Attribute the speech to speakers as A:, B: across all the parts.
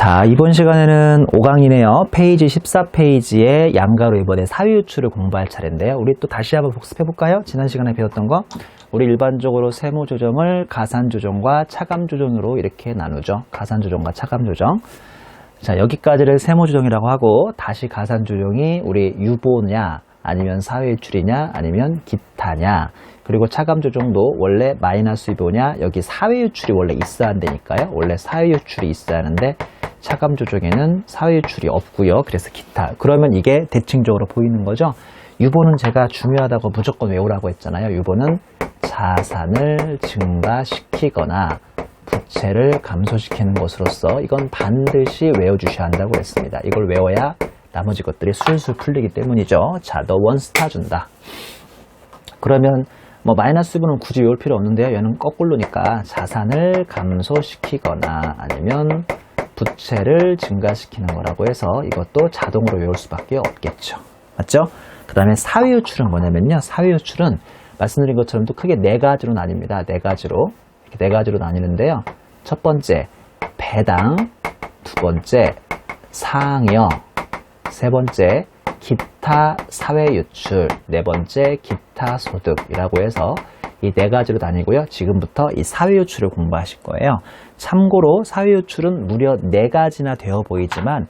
A: 자, 이번 시간에는 5강이네요. 페이지 14페이지의 양가로 이번에 사회유출을 공부할 차례인데요. 우리 또 다시 한번 복습해볼까요? 지난 시간에 배웠던 거. 우리 일반적으로 세모조정을 가산조정과 차감조정으로 이렇게 나누죠. 가산조정과 차감조정. 자, 여기까지를 세모조정이라고 하고, 다시 가산조정이 우리 유보냐, 아니면 사회유출이냐, 아니면 기타냐, 그리고 차감조정도 원래 마이너스 유보냐, 여기 사회유출이 원래 있어야 한다니까요. 원래 사회유출이 있어야 하는데 차감조정에는 사회유출이 없고요. 그래서 기타. 그러면 이게 대칭적으로 보이는 거죠. 유보는 제가 중요하다고 무조건 외우라고 했잖아요. 유보는 자산을 증가시키거나 부채를 감소시키는 것으로서 이건 반드시 외워주셔야 한다고 했습니다. 이걸 외워야 나머지 것들이 술술 풀리기 때문이죠. 자, 너 원스타 준다. 그러면 뭐 마이너스 부는 굳이 외울 필요 없는데요. 얘는 거꾸로니까 자산을 감소시키거나 아니면 부채를 증가시키는 거라고 해서 이것도 자동으로 외울 수밖에 없겠죠. 맞죠? 그 다음에 사회유출은 뭐냐면요. 사회유출은 말씀드린 것처럼 또 크게 네 가지로 나뉩니다. 네 가지로. 이렇게 네 가지로 나뉘는데요. 첫 번째, 배당. 두 번째, 상여. 세 번째, 기타 사회유출. 네 번째, 기타 소득이라고 해서 이 네 가지로 나뉘고요. 지금부터 이 사회유출을 공부하실 거예요. 참고로 사회유출은 무려 네 가지나 되어 보이지만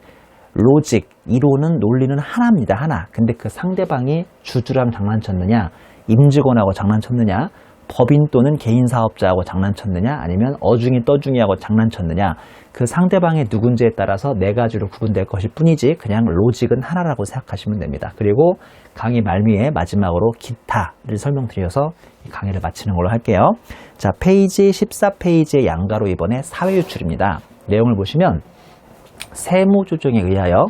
A: 로직, 이론은 논리는 하나입니다. 하나. 근데 그 상대방이 주주랑 장난쳤느냐, 임직원하고 장난쳤느냐, 법인 또는 개인 사업자하고 장난쳤느냐, 아니면 어중이 떠중이하고 장난쳤느냐, 그 상대방이 누군지에 따라서 네 가지로 구분될 것일 뿐이지 그냥 로직은 하나라고 생각하시면 됩니다. 그리고 강의 말미에 마지막으로 기타를 설명드려서 강의를 마치는 걸로 할게요. 자, 페이지 14페이지의 양가로 이번에 사회유출입니다. 내용을 보시면 세무조정에 의하여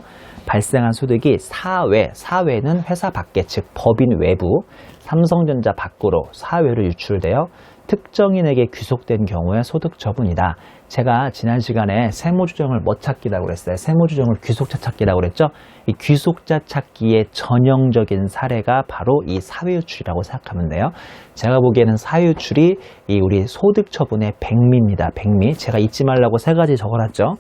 A: 발생한 소득이 사외는 회사 밖에, 즉 법인 외부, 삼성전자 밖으로 사외로 유출되어 특정인에게 귀속된 경우의 소득 처분이다. 제가 지난 시간에 세무조정을 뭐 찾기라고 그랬어요? 세무조정을 귀속자 찾기라고 그랬죠? 이 귀속자 찾기의 전형적인 사례가 바로 이 사회유출이라고 생각하면 돼요. 제가 보기에는 사회유출이 이 우리 소득 처분의 백미입니다. 백미. 제가 잊지 말라고 세 가지 적어놨죠.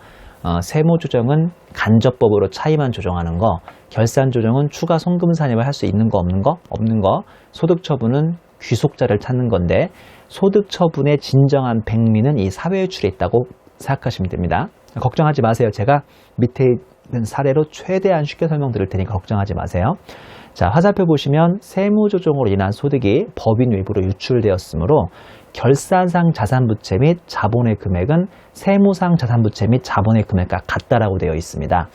A: 세무조정은 간접법으로 차이만 조정하는 거, 결산조정은 추가 송금산입을 할 수 있는 거 없는 거? 없는 거. 소득처분은 귀속자를 찾는 건데 소득처분의 진정한 백미는 이 사회유출에 있다고 생각하시면 됩니다. 걱정하지 마세요. 제가 밑에 있는 사례로 최대한 쉽게 설명드릴 테니까 걱정하지 마세요. 자, 화살표 보시면 세무조정으로 인한 소득이 법인 외부로 유출되었으므로 결산상 자산부채 및 자본의 금액은 세무상 자산부채 및 자본의 금액과 같다라고 되어 있습니다.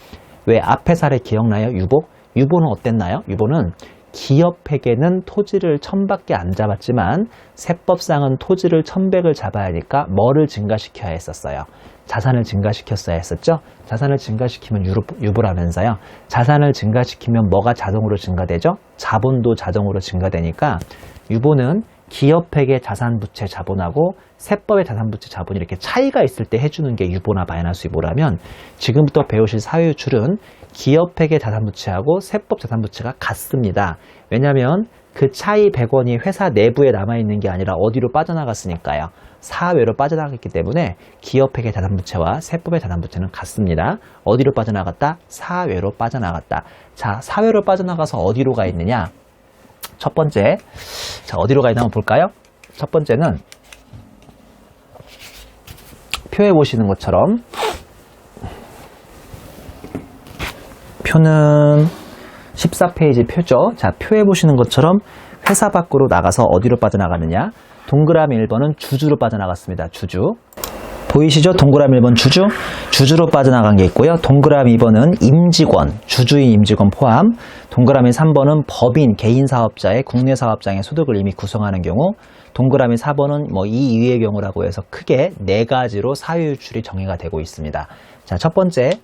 A: 왜 앞에 사례 기억나요? 유보? 유보는 어땠나요? 유보는 기업에게는 토지를 1000밖에 안 잡았지만 세법상은 토지를 1100을 잡아야 하니까 뭐를 증가시켜야 했었어요? 자산을 증가시켰어야 했었죠? 자산을 증가시키면 유보라면서요. 자산을 증가시키면 뭐가 자동으로 증가되죠? 자본도 자동으로 증가되니까 유보는 기업에게 자산부채 자본하고 세법의 자산부채 자본이 이렇게 차이가 있을 때 해주는 게 유보나 마이너스 유보라면 지금부터 배우실 사회유출은 기업에게 자산부채하고 세법 자산부채가 같습니다. 왜냐하면 그 차이 100원이 회사 내부에 남아있는 게 아니라 어디로 빠져나갔으니까요. 사외로 빠져나갔기 때문에 기업에게 자산부채와 세법의 자산부채는 같습니다. 어디로 빠져나갔다? 사외로 빠져나갔다. 자, 사외로 빠져나가서 어디로 가 있느냐? 첫 번째, 자, 어디로 가 있나 한번 볼까요? 첫 번째는 표에 보시는 것처럼 표는 14페이지 표죠. 자, 표에 보시는 것처럼 회사 밖으로 나가서 어디로 빠져나가느냐? 동그라미 1번은 주주로 빠져나갔습니다. 주주. 보이시죠? 동그라미 1번 주주로 빠져나간 게 있고요. 동그라미 2번은 임직원, 주주인 임직원 포함. 동그라미 3번은 법인, 개인 사업자의 국내 사업장의 소득을 이미 구성하는 경우. 동그라미 4번은 뭐 이 이외의 경우라고 해서 크게 네 가지로 사회유출이 정의가 되고 있습니다. 자, 첫 번째,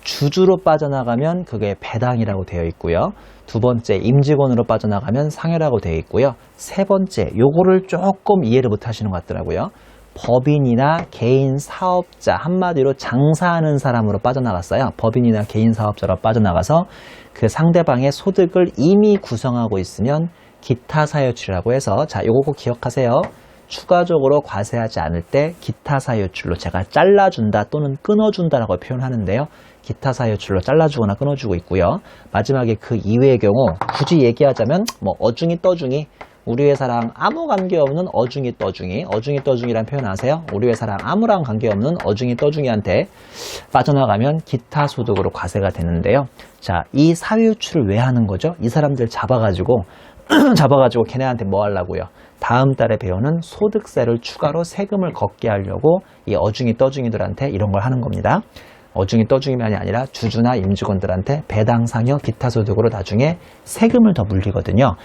A: 주주로 빠져나가면 그게 배당이라고 되어 있고요. 두 번째, 임직원으로 빠져나가면 상여라고 되어 있고요. 세 번째, 요거를 조금 이해를 못 하시는 것 같더라고요. 법인이나 개인 사업자, 한마디로 장사하는 사람으로 빠져나갔어요. 법인이나 개인 사업자로 빠져나가서 그 상대방의 소득을 이미 구성하고 있으면 기타 사회유출이라고 해서, 자, 요거 꼭 기억하세요. 추가적으로 과세하지 않을 때 기타 사유출로 제가 잘라준다 또는 끊어준다라고 표현하는데요. 기타 사유출로 잘라주거나 끊어주고 있고요. 마지막에 그 이외의 경우 굳이 얘기하자면 뭐 어중이 떠중이 우리 회사랑 아무 관계없는 어중이 떠중이란 표현 아세요? 우리 회사랑 아무랑 관계없는 어중이 떠중이한테 빠져나가면 기타 소득으로 과세가 되는데요. 자, 이 사유출을 왜 하는 거죠? 이 사람들 잡아가지고 걔네한테 뭐 하려고요? 다음 달에 배우는 소득세를 추가로 세금을 걷게 하려고 이 어중이 떠중이들한테 이런 걸 하는 겁니다. 어중이 떠중이만이 아니라 주주나 임직원들한테 배당 상여 기타 소득으로 나중에 세금을 더 물리거든요.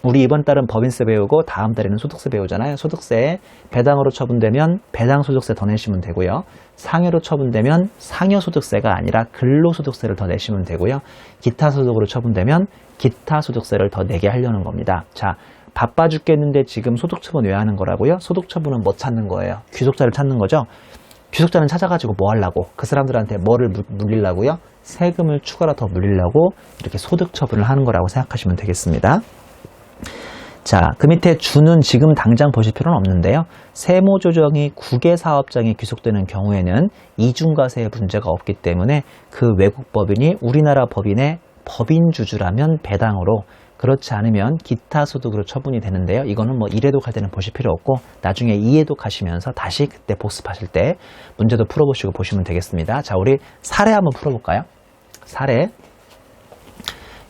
A: 우리 이번 달은 법인세 배우고 다음 달에는 소득세 배우잖아요. 소득세 배당으로 처분되면 배당 소득세 더 내시면 되고요. 상여로 처분되면 상여 소득세가 아니라 근로소득세를 더 내시면 되고요. 기타 소득으로 처분되면 기타 소득세를 더 내게 하려는 겁니다. 자, 바빠 죽겠는데 지금 소득 처분 왜 하는 거라고요? 소득 처분은 뭐 찾는 거예요? 귀속자를 찾는 거죠? 귀속자는 찾아가지고 뭐 하려고? 그 사람들한테 뭐를 물리려고요? 세금을 추가로 더 물리려고 이렇게 소득 처분을 하는 거라고 생각하시면 되겠습니다. 자, 그 밑에 주는 지금 당장 보실 필요는 없는데요. 세무조정이 국외 사업장에 귀속되는 경우에는 이중과세의 문제가 없기 때문에 그 외국 법인이 우리나라 법인의 법인주주라면 배당으로, 그렇지 않으면 기타 소득으로 처분이 되는데요. 이거는 뭐 1회독 할 때는 보실 필요 없고 나중에 2회독 하시면서 다시 그때 복습하실 때 문제도 풀어보시고 보시면 되겠습니다. 자, 우리 사례 한번 풀어볼까요? 사례.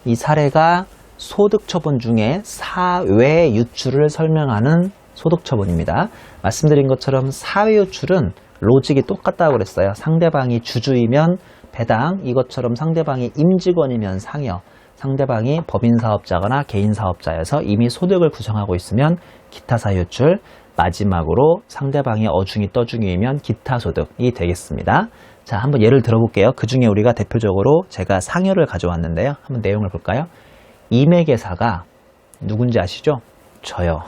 A: 이 사례가 소득처분 중에 사외 유출을 설명하는 소득처분입니다. 말씀드린 것처럼 사외 유출은 로직이 똑같다고 그랬어요. 상대방이 주주이면 배당, 이것처럼 상대방이 임직원이면 상여, 상대방이 법인사업자거나 개인사업자여서 이미 소득을 구성하고 있으면 기타 사유출, 마지막으로 상대방이 어중이 떠중이면 기타 소득이 되겠습니다. 자, 한번 예를 들어볼게요. 그 중에 우리가 대표적으로 제가 상여를 가져왔는데요. 한번 내용을 볼까요? 임회계사가 누군지 아시죠? 저요.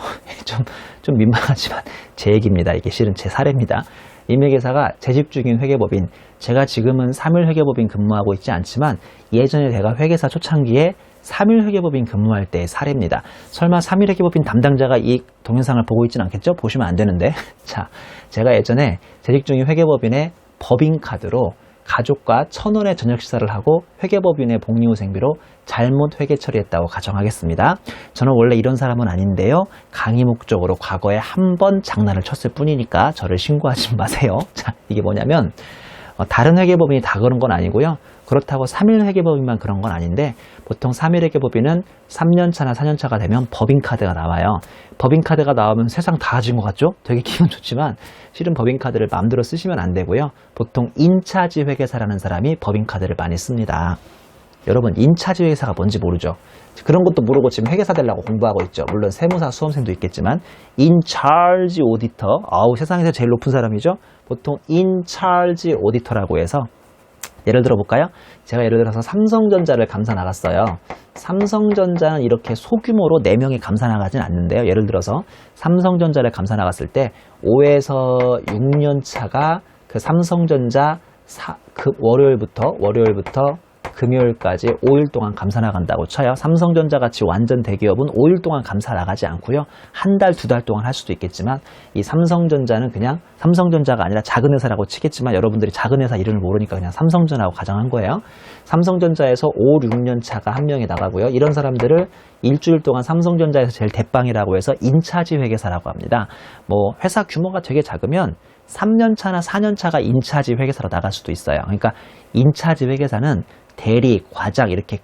A: 좀 민망하지만 제 얘기입니다. 이게 실은 제 사례입니다. 임회계사가 재직 중인 회계법인, 제가 지금은 3일 회계법인 근무하고 있지 않지만 예전에 제가 회계사 초창기에 3일 회계법인 근무할 때의 사례입니다. 설마 3일 회계법인 담당자가 이 동영상을 보고 있지는 않겠죠? 보시면 안 되는데. 자, 제가 예전에 재직 중인 회계법인의 법인카드로 가족과 1,000원의 저녁 식사를 하고 회계법인의 복리후생비로 잘못 회계 처리했다고 가정하겠습니다. 저는 원래 이런 사람은 아닌데요. 강의 목적으로 과거에 한 번 장난을 쳤을 뿐이니까 저를 신고하지 마세요. 자, 이게 뭐냐면 다른 회계법인이 다 그런 건 아니고요. 그렇다고 3일 회계법인만 그런 건 아닌데 보통 3일 회계법인은 3년차나 4년차가 되면 법인카드가 나와요. 법인카드가 나오면 세상 다 가진 것 같죠? 되게 기분 좋지만 실은 법인카드를 마음대로 쓰시면 안 되고요. 보통 인차지 회계사라는 사람이 법인카드를 많이 씁니다. 여러분, 인차지 회계사가 뭔지 모르죠? 그런 것도 모르고 지금 회계사 되려고 공부하고 있죠. 물론 세무사 수험생도 있겠지만 인차지 오디터, 아우 세상에서 제일 높은 사람이죠. 보통 인차지 오디터라고 해서 예를 들어 볼까요? 제가 예를 들어서 삼성전자를 감사 나갔어요. 삼성전자는 이렇게 소규모로 4명이 감사 나가진 않는데요. 예를 들어서 삼성전자를 감사 나갔을 때 5에서 6년 차가 그 삼성전자 그 월요일부터 금요일까지 5일 동안 감사 나간다고 쳐요. 삼성전자 같이 완전 대기업은 5일 동안 감사 나가지 않고요. 한 달, 2달 동안 할 수도 있겠지만 이 삼성전자는 그냥 삼성전자가 아니라 작은 회사라고 치겠지만 여러분들이 작은 회사 이름을 모르니까 그냥 삼성전자라고 가정한 거예요. 삼성전자에서 5, 6년 차가 한 명이 나가고요. 이런 사람들을 일주일 동안 삼성전자에서 제일 대빵이라고 해서 인차지 회계사라고 합니다. 뭐 회사 규모가 되게 작으면 3년차나 4년차가 인차지 회계사로 나갈 수도 있어요. 그러니까 인차지 회계사는 대리, 과장 이렇게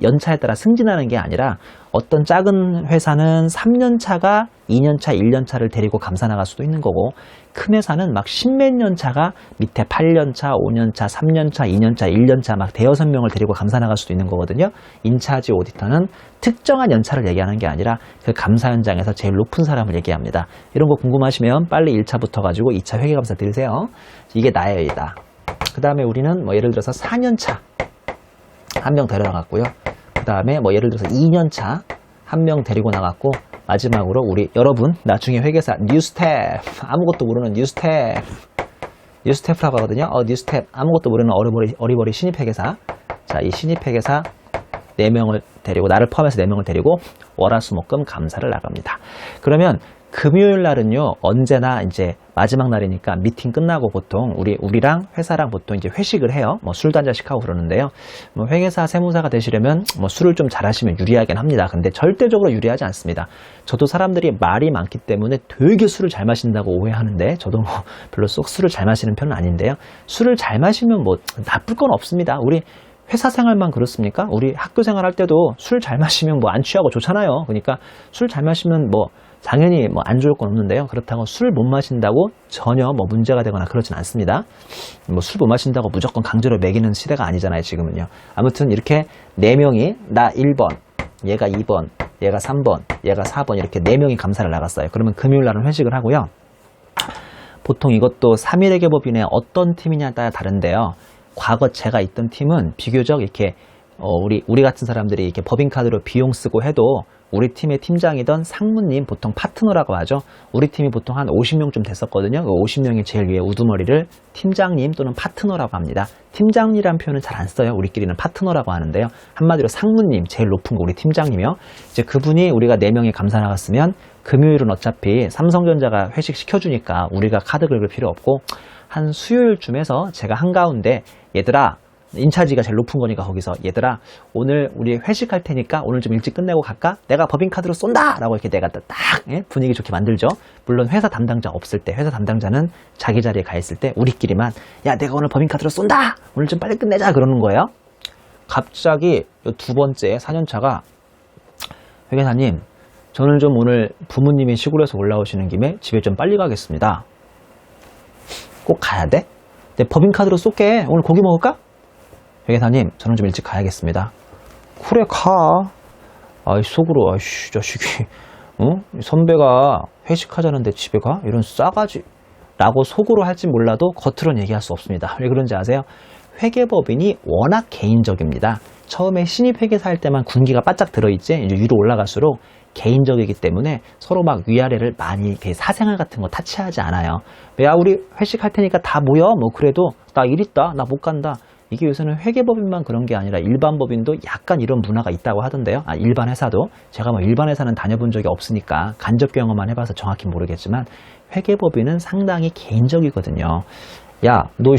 A: 연차에 따라 승진하는 게 아니라 어떤 작은 회사는 3년차가 2년차, 1년차를 데리고 감사 나갈 수도 있는 거고 큰 회사는 막 10몇 년차가 밑에 8년차, 5년차, 3년차, 2년차, 1년차 막 대여섯 명을 데리고 감사 나갈 수도 있는 거거든요. 인차지 오디터는 특정한 연차를 얘기하는 게 아니라 그 감사 현장에서 제일 높은 사람을 얘기합니다. 이런 거 궁금하시면 빨리 1차부터 가지고 2차 회계감사 들으세요. 이게 나의 의다. 그 다음에 우리는 뭐 예를 들어서 4년차 한 명 데려나갔고요. 그 다음에 뭐 예를 들어서 2년차 한 명 데리고 나갔고 마지막으로 우리 여러분 나중에 회계사 뉴스텝 아무것도 모르는 뉴스텝이라고 하거든요. 뉴스텝 아무것도 모르는 어리버리 신입회계사. 자, 이 신입회계사 4명을 데리고 나를 포함해서 4명을 데리고 월화수목금 감사를 나갑니다. 그러면 금요일 날은요, 언제나 이제 마지막 날이니까 미팅 끝나고 보통 우리랑 회사랑 보통 이제 회식을 해요. 뭐 술도 한 잔씩 하고 그러는데요. 뭐 회계사, 세무사가 되시려면 뭐 술을 좀 잘하시면 유리하긴 합니다. 근데 절대적으로 유리하지 않습니다. 저도 사람들이 말이 많기 때문에 되게 술을 잘 마신다고 오해하는데 저도 뭐 별로 쏙 술을 잘 마시는 편은 아닌데요. 술을 잘 마시면 뭐 나쁠 건 없습니다. 우리 회사 생활만 그렇습니까? 우리 학교 생활 할 때도 술 잘 마시면 뭐 안 취하고 좋잖아요. 그러니까 술 잘 마시면 뭐 당연히 뭐 안 좋을 건 없는데요. 그렇다고 술 못 마신다고 전혀 뭐 문제가 되거나 그러진 않습니다. 뭐 술 못 마신다고 무조건 강제로 먹이는 시대가 아니잖아요, 지금은요. 아무튼 이렇게 4명이 나 1번, 얘가 2번, 얘가 3번, 얘가 4번 이렇게 4명이 감사를 나갔어요. 그러면 금요일 날은 회식을 하고요. 보통 이것도 3일회계법인의 어떤 팀이냐에 따라 다른데요. 과거 제가 있던 팀은 비교적 이렇게 우리 같은 사람들이 이렇게 법인카드로 비용 쓰고 해도 우리 팀의 팀장이던 상무님, 보통 파트너라고 하죠. 우리 팀이 보통 한 50명쯤 됐었거든요. 그 50명이 제일 위에 우두머리를 팀장님 또는 파트너라고 합니다. 팀장이라는 표현은 잘 안 써요. 우리끼리는 파트너라고 하는데요. 한마디로 상무님, 제일 높은 거 우리 팀장이며, 이제 그분이 우리가 4명이 감사 나갔으면 금요일은 어차피 삼성전자가 회식 시켜주니까 우리가 카드 긁을 필요 없고, 한 수요일쯤에서 제가 한가운데 얘들아, 인차지가 제일 높은 거니까 거기서 얘들아 오늘 우리 회식할 테니까 오늘 좀 일찍 끝내고 갈까? 내가 법인카드로 쏜다! 라고 이렇게 내가 딱 분위기 좋게 만들죠. 물론 회사 담당자 없을 때, 회사 담당자는 자기 자리에 가 있을 때 우리끼리만 야 내가 오늘 법인카드로 쏜다! 오늘 좀 빨리 끝내자! 그러는 거예요. 갑자기 두 번째 4년차가 회계사님 저는 좀 오늘 부모님이 시골에서 올라오시는 김에 집에 좀 빨리 가겠습니다. 꼭 가야 돼? 내 법인카드로 쏠게. 오늘 고기 먹을까? 회계사님, 저는 좀 일찍 가야겠습니다. 그래, 가. 아이, 속으로, 아이씨, 자식이, 선배가 회식하자는데 집에 가? 이런 싸가지. 라고 속으로 할지 몰라도 겉으로는 얘기할 수 없습니다. 왜 그런지 아세요? 회계법인이 워낙 개인적입니다. 처음에 신입 회계사 할 때만 군기가 바짝 들어있지, 이제 위로 올라갈수록 개인적이기 때문에 서로 막 위아래를 많이 이렇게 사생활 같은 거 타치하지 않아요. 야, 우리 회식할 테니까 다 모여? 뭐, 그래도 나 일 있다. 나 못 간다. 이게 요새는 회계법인만 그런 게 아니라 일반 법인도 약간 이런 문화가 있다고 하던데요. 일반 회사도. 제가 뭐 일반 회사는 다녀본 적이 없으니까 간접 경험만 해봐서 정확히 모르겠지만 회계법인은 상당히 개인적이거든요. 야, 너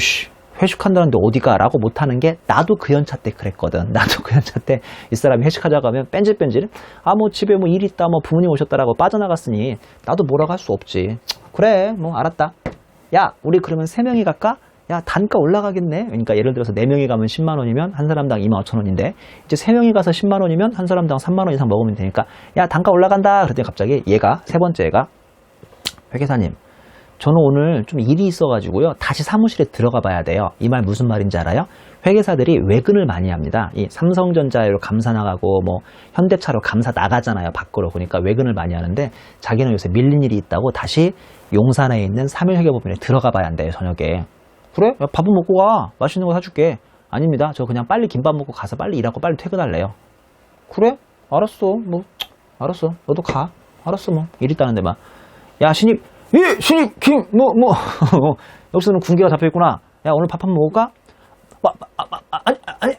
A: 회식한다는데 어디가? 라고 못하는 게 나도 그 연차 때 그랬거든. 나도 그 연차 때 이 사람이 회식하자고 하면 뺀질뺀질 뭐 집에 뭐 일 있다 뭐 부모님 오셨다라고 빠져나갔으니 나도 뭐라고 할 수 없지. 그래 뭐 알았다. 야 우리 그러면 3명이 갈까? 야 단가 올라가겠네. 그러니까 예를 들어서 4명이 가면 10만 원이면 한 사람당 25,000원인데 이제 3명이 가서 10만 원이면 한 사람당 3만 원 이상 먹으면 되니까 야 단가 올라간다. 그랬더니 갑자기 얘가 세 번째 애가 회계사님 저는 오늘 좀 일이 있어가지고요 다시 사무실에 들어가 봐야 돼요. 이 말 무슨 말인지 알아요? 회계사들이 외근을 많이 합니다. 이 삼성전자로 감사 나가고 뭐 현대차로 감사 나가잖아요 밖으로. 그러니까 외근을 많이 하는데 자기는 요새 밀린 일이 있다고 다시 용산에 있는 3일회계법인에 들어가 봐야 한대요 저녁에. 그래? 야, 밥은 먹고 가. 맛있는 거 사줄게. 아닙니다. 저 그냥 빨리 김밥 먹고 가서 빨리 일하고 빨리 퇴근할래요. 그래? 알았어. 뭐 알았어. 너도 가. 알았어 뭐 일 있다는데 막. 야 신입. 예 신입 김 여기서는 군기가 잡혀있구나. 야 오늘 밥 한번 먹을까?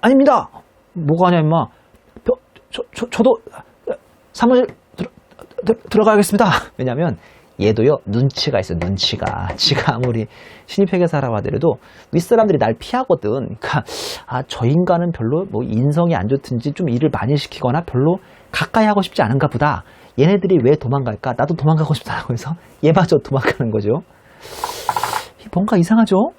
A: 아닙니다. 뭐가 아니야 임마. 저도 사무실 들어가겠습니다. 왜냐면 얘도요 눈치가 있어. 눈치가 지가 아무리 신입회계사라고 하더라도 윗사람들이 날 피하거든. 그러니까 저 인간은 별로 뭐 인성이 안 좋든지 좀 일을 많이 시키거나 별로 가까이 하고 싶지 않은가 보다. 얘네들이 왜 도망갈까? 나도 도망가고 싶다고 해서 얘마저 도망가는 거죠. 뭔가 이상하죠?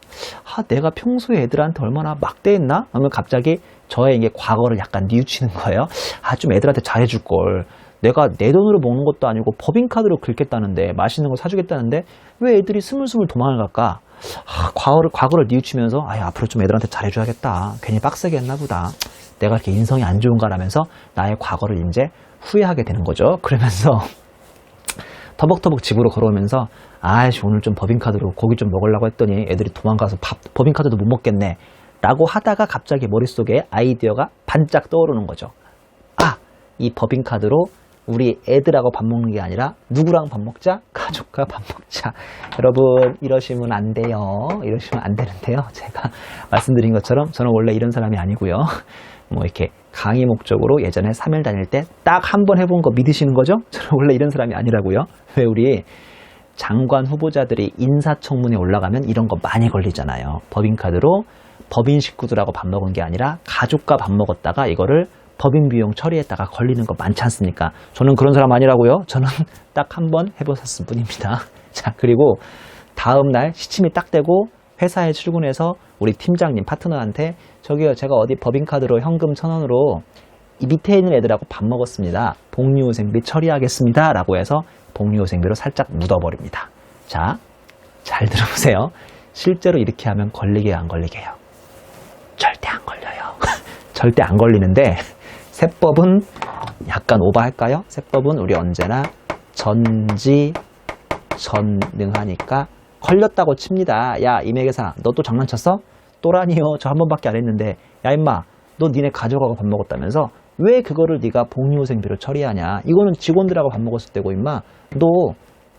A: 내가 평소에 애들한테 얼마나 막대했나? 하면 갑자기 저의 이게 과거를 약간 뉘우치는 거예요. 좀 애들한테 잘해줄걸. 내가 내 돈으로 먹는 것도 아니고 법인카드로 긁겠다는데 맛있는 거 사주겠다는데 왜 애들이 스물스물 도망을 갈까? 과거를 뉘우치면서 앞으로 좀 애들한테 잘해줘야겠다. 괜히 빡세게 했나 보다. 내가 이렇게 인성이 안 좋은가라면서 나의 과거를 이제 후회하게 되는 거죠. 그러면서 터벅터벅 집으로 걸어오면서 오늘 좀 법인카드로 고기 좀 먹으려고 했더니 애들이 도망가서 법인카드도 못 먹겠네 라고 하다가 갑자기 머릿속에 아이디어가 반짝 떠오르는 거죠. 이 법인카드로 우리 애들하고 밥 먹는 게 아니라 누구랑 밥 먹자? 가족과 밥 먹자. 여러분 이러시면 안 돼요. 이러시면 안 되는데요. 제가 말씀드린 것처럼 저는 원래 이런 사람이 아니고요. 뭐 이렇게 강의 목적으로 예전에 3일 다닐 때 딱 한 번 해본 거 믿으시는 거죠? 저는 원래 이런 사람이 아니라고요. 왜 우리 장관 후보자들이 인사청문회 올라가면 이런 거 많이 걸리잖아요. 법인카드로 법인 식구들하고 밥 먹은 게 아니라 가족과 밥 먹었다가 이거를 법인 비용 처리했다가 걸리는 거 많지 않습니까? 저는 그런 사람 아니라고요. 저는 딱 한 번 해보셨을 뿐입니다. 자, 그리고 다음날 시침이 딱 되고 회사에 출근해서 우리 팀장님, 파트너한테 저기요, 제가 어디 법인카드로 현금 1,000원으로 이 밑에 있는 애들하고 밥 먹었습니다. 복리후생비 처리하겠습니다. 라고 해서 복리후생비로 살짝 묻어버립니다. 자, 잘 들어보세요. 실제로 이렇게 하면 걸리게요, 안 걸리게요? 절대 안 걸려요. 절대 안 걸리는데 세법은 약간 오버할까요? 세법은 우리 언제나 전지전능하니까 걸렸다고 칩니다. 야, 임회계사, 너 또 장난쳤어? 또라니요. 저 한 번밖에 안 했는데. 야, 임마, 너 니네 가져가고 밥 먹었다면서 왜 그거를 네가 복리후생비로 처리하냐? 이거는 직원들하고 밥 먹었을 때고, 임마.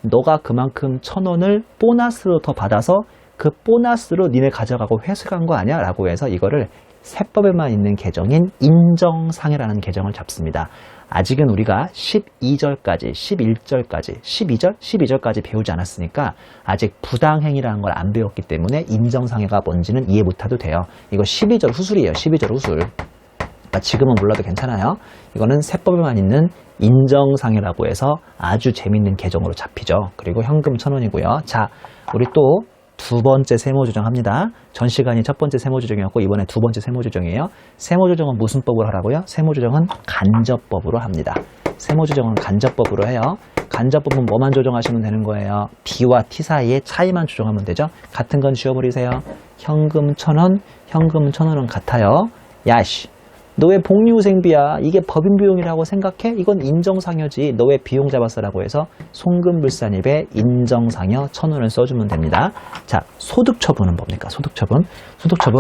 A: 너가 그만큼 1,000원을 보너스로 더 받아서 그 보너스로 니네 가져가고 회수한 거 아니야? 라고 해서 이거를 세법에만 있는 개정인 인정상해라는 개정을 잡습니다. 아직은 우리가 12절까지, 11절까지, 12절까지 배우지 않았으니까 아직 부당행위라는 걸 안 배웠기 때문에 인정상해가 뭔지는 이해 못해도 돼요. 이거 12절 후술이에요. 12절 후술. 그러니까 지금은 몰라도 괜찮아요. 이거는 세법에만 있는 인정상해라고 해서 아주 재밌는 개정으로 잡히죠. 그리고 현금 1,000원이고요. 자, 우리 또 두 번째 세무조정합니다. 전 시간이 첫 번째 세무조정이었고 이번에 두 번째 세무조정이에요. 세무조정은 무슨 법으로 하라고요? 세무조정은 간접법으로 합니다. 세무조정은 간접법으로 해요. 간접법은 뭐만 조정하시면 되는 거예요? B와 T 사이의 차이만 조정하면 되죠. 같은 건 지워버리세요. 현금 1,000원, 현금 1,000원은 같아요. 야씨, 너 왜 복리후생비야? 이게 법인 비용이라고 생각해? 이건 인정상여지. 너 왜 비용 잡았어라고 해서 송금불산입에 인정상여 1,000원을 써주면 됩니다. 자, 소득처분은 뭡니까? 소득처분. 소득처분,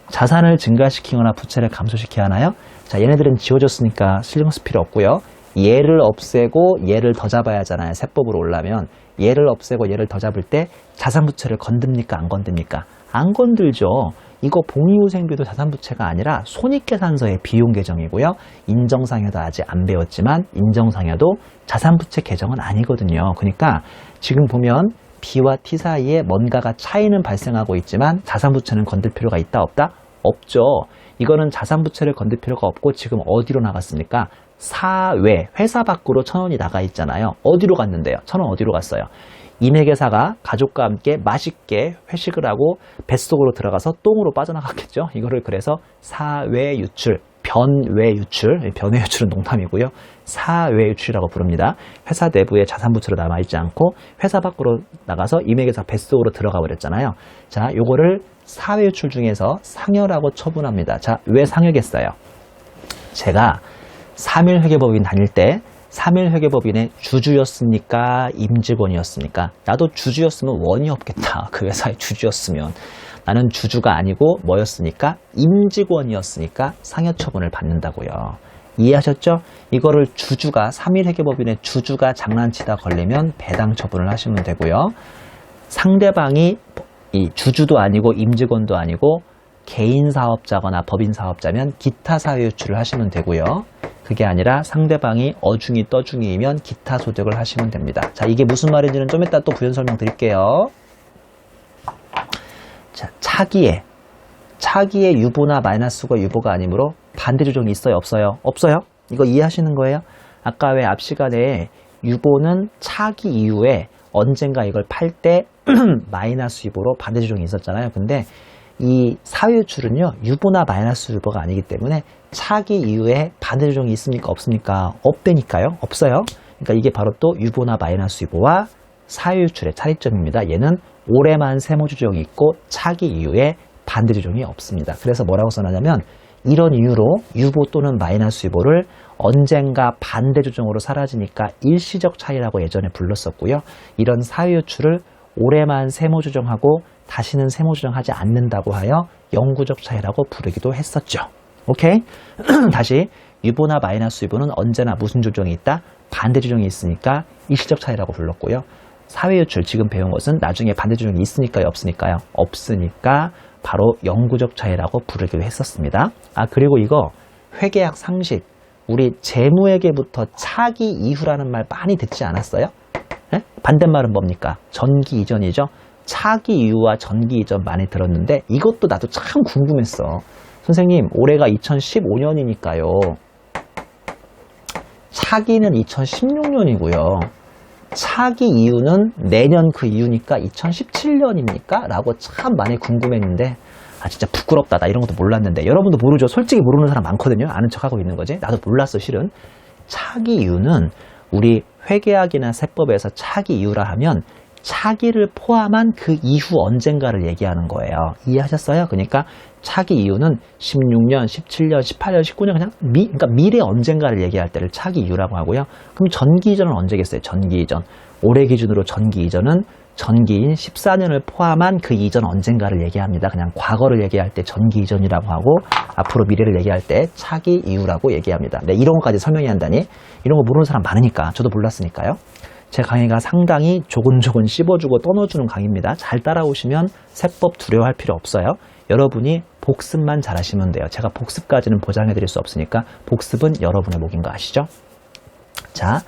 A: 자산을 증가시키거나 부채를 감소시켜야 하나요? 자, 얘네들은 지워졌으니까 신경 쓸 필요 없고요. 얘를 없애고 얘를 더 잡아야 하잖아요. 세법으로 올라면. 얘를 없애고 얘를 더 잡을 때 자산부채를 건듭니까? 안 건듭니까? 안 건들죠. 이거 복리후생비도 자산부채가 아니라 손익계산서의 비용 개정이고요. 인정상여도 아직 안 배웠지만 인정상여도 자산부채 개정은 아니거든요. 그러니까 지금 보면 B와 T 사이에 뭔가가 차이는 발생하고 있지만 자산부채는 건들 필요가 있다 없다? 없죠. 이거는 자산부채를 건들 필요가 없고 지금 어디로 나갔습니까? 사외, 회사 밖으로 1,000원이 나가 있잖아요. 어디로 갔는데요? 1,000원 어디로 갔어요? 임회계사가 가족과 함께 맛있게 회식을 하고 뱃속으로 들어가서 똥으로 빠져나갔겠죠. 이거를 그래서 사외유출, 변외유출, 변외유출은 농담이고요. 사외유출이라고 부릅니다. 회사 내부에 자산부채로 남아있지 않고 회사 밖으로 나가서 임회계사 뱃속으로 들어가 버렸잖아요. 자, 요거를 사외유출 중에서 상여라고 처분합니다. 자, 왜 상여겠어요? 제가 3.1회계법인 다닐 때 3.1회계법인의 주주였습니까? 임직원이었습니까? 나도 주주였으면 원이 없겠다. 그 회사의 주주였으면. 나는 주주가 아니고 뭐였으니까? 임직원이었으니까 상여처분을 받는다고요. 이해하셨죠? 이거를 주주가 3.1회계법인의 주주가 장난치다 걸리면 배당 처분을 하시면 되고요. 상대방이 이 주주도 아니고 임직원도 아니고 개인 사업자거나 법인 사업자면 기타 사회유출을 하시면 되고요. 그게 아니라 상대방이 어중이 떠중이면 기타 소득을 하시면 됩니다. 자, 이게 무슨 말인지는 좀 이따 또 부연 설명 드릴게요. 자, 차기에 유보나 마이너스가 유보가 아니므로 반대 조정이 있어요, 없어요? 없어요? 이거 이해하시는 거예요? 아까 왜 앞 시간에 유보는 차기 이후에 언젠가 이걸 팔 때 마이너스 유보로 반대 조정이 있었잖아요. 근데 이 사회유출은요, 유보나 마이너스 유보가 아니기 때문에 차기 이후에 반대 조정이 있습니까? 없습니까? 없다니까요? 없어요. 그러니까 이게 바로 또 유보나 마이너스 유보와 사회유출의 차이점입니다. 얘는 올해만 세무조정이 있고 차기 이후에 반대 조정이 없습니다. 그래서 뭐라고 써놨냐면 이런 이유로 유보 또는 마이너스 유보를 언젠가 반대 조정으로 사라지니까 일시적 차이라고 예전에 불렀었고요. 이런 사회유출을 올해만 세무조정하고 다시는 세무조정하지 않는다고 하여 영구적 차이라고 부르기도 했었죠. 오케이? 다시 유보나 마이너스 유보는 언제나 무슨 조정이 있다? 반대 조정이 있으니까 일시적 차이라고 불렀고요. 사회유출 지금 배운 것은 나중에 반대 조정이 있으니까요? 없으니까요? 없으니까 바로 영구적 차이라고 부르기도 했었습니다. 아, 그리고 이거 회계학 상식, 우리 재무회계부터 차기 이후라는 말 많이 듣지 않았어요? 네? 반대말은 뭡니까? 전기 이전이죠. 차기 이후와 전기 이전 많이 들었는데 이것도 나도 참 궁금했어. 선생님, 올해가 2015년이니까요. 차기는 2016년이고요. 차기 이후는 내년 그 이후니까 2017년입니까? 라고 참 많이 궁금했는데 진짜 부끄럽다. 나 이런 것도 몰랐는데. 여러분도 모르죠? 솔직히 모르는 사람 많거든요. 아는 척하고 있는 거지. 나도 몰랐어, 실은. 차기 이후는 우리 회계학이나 세법에서 차기 이후라 하면 차기를 포함한 그 이후 언젠가를 얘기하는 거예요. 이해하셨어요? 그러니까 차기 이후는 16년, 17년, 18년, 19년 그냥 그러니까 미래 언젠가를 얘기할 때를 차기 이후라고 하고요. 그럼 전기 이전은 언제겠어요? 전기 이전. 올해 기준으로 전기 이전은 전기인 14년을 포함한 그 이전 언젠가를 얘기합니다. 그냥 과거를 얘기할 때 전기 이전이라고 하고 앞으로 미래를 얘기할 때 차기 이후라고 얘기합니다. 네, 이런 것까지 설명해야 한다니 이런 거 모르는 사람 많으니까 저도 몰랐으니까요. 제 강의가 상당히 조근조근 씹어주고 떠넣어주는 강의입니다. 잘 따라오시면 세법 두려워할 필요 없어요. 여러분이 복습만 잘하시면 돼요. 제가 복습까지는 보장해드릴 수 없으니까 복습은 여러분의 몫인 거 아시죠? 자,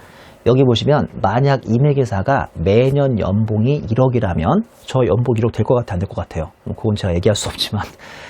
A: 여기 보시면 만약 임회계사가 매년 연봉이 1억이라면 저 연봉 1억 될 것 같아 안 될 것 같아요? 그건 제가 얘기할 수 없지만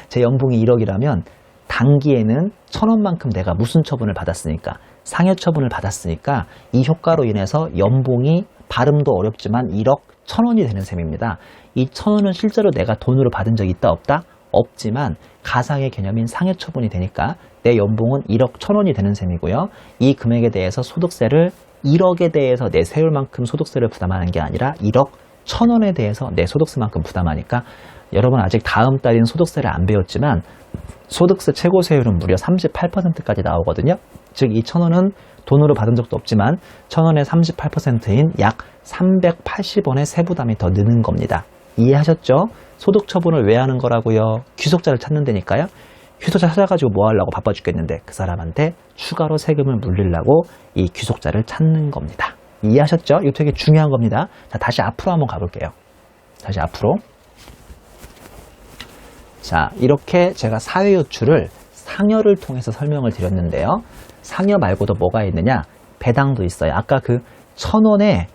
A: 제 연봉이 1억이라면 단기에는 1,000원만큼 내가 무슨 처분을 받았으니까 상해 처분을 받았으니까 이 효과로 인해서 연봉이 발음도 어렵지만 1억 1,000원이 되는 셈입니다. 이 1,000원은 실제로 내가 돈으로 받은 적이 있다 없다? 없지만 가상의 개념인 상해 처분이 되니까 내 연봉은 1억 1,000원이 되는 셈이고요. 이 금액에 대해서 소득세를 1억에 대해서 내 세율만큼 소득세를 부담하는 게 아니라 1억 1,000원에 대해서 내 소득세만큼 부담하니까 여러분 아직 다음 달인 소득세를 안 배웠지만 소득세 최고세율은 무려 38%까지 나오거든요. 즉 이 1,000원은 돈으로 받은 적도 없지만 1,000원의 38%인 약 380원의 세부담이 더 느는 겁니다. 이해하셨죠? 소득 처분을 왜 하는 거라고요? 귀속자를 찾는 데니까요. 귀속자 찾아가지고 뭐 하려고 바빠 죽겠는데 그 사람한테 추가로 세금을 물리려고 이 귀속자를 찾는 겁니다. 이해하셨죠? 이거 되게 중요한 겁니다. 자, 다시 앞으로 한번 가볼게요. 다시 앞으로. 자, 이렇게 제가 사회유출을 상여를 통해서 설명을 드렸는데요. 상여 말고도 뭐가 있느냐? 배당도 있어요. 아까 그 1,000원의